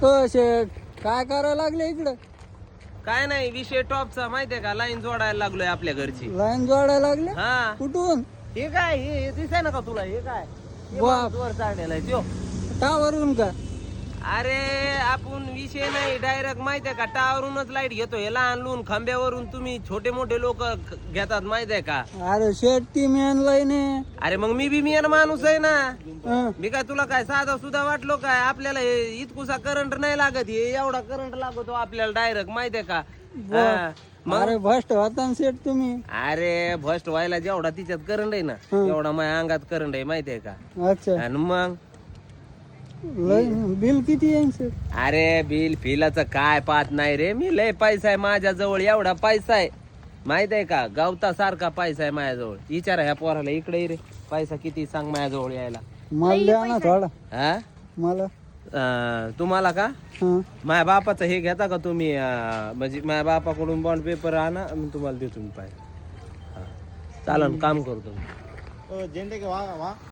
हो शेठ, काय करायला लागले इकडं? काय नाही, विषय टॉपचा माहितीये का? लाईन जोडायला लागलोय आपल्या घरची. लाईन जोडायला लागले? हा, कुठून? हे काय हे दिसाय ना का तुला? हे काय हे बाप. वर चढलेला आहे त्यो. टावरून का? अरे आपण विषय नाही, डायरेक्ट माहितीये का? टावरूनच लाईट घेतो. हे लहान लून खांब्यावरून तुम्ही छोटे मोठे लोक घेतात माहितीये का? अरे शेठ, ती मेन लाईन आहे. अरे मग मी बी मेन माणूस आहे ना. हं. मी काय तुला काय साधा सुद्धा वाटलो काय? आपल्याला हे इतकुसा करंट नाही लागत, हे एवढा करंट लागतो आपल्याला डायरेक्ट माहितीये का? हा. मग अरे भस्ट होता ना शेठ तुम्ही. अरे भस्ट व्हायला जेवढा तिच्यात करंट आहे ना, एवढा माझ्या अंगात करंट आहे माहितीये का? अच्छा, आणि मग लाईन बिल किती येईन शेठ? अरे बिल फिलाचं काय पाहत नाही रे मी. लय पैसा आहे माझ्या जवळ, एवढा पैसा आहे माहित आहे का? गावता सारखा पैसा आहे माझ्याजवळ. विचारा ह्या पोराला, इकडे ये रे. पैसा किती सांग माझ्याजवळ यायला? मला द्या ना थोडा. हा मला. तुम्हाला का? हं. माझ्या बापाचं हे घेता का तुम्ही? म्हणजे माझ्या बापाकडून बॉन्ड पेपर आणा, मी तुम्हाला देतो. मी पाहिजे चालन, काम करतो.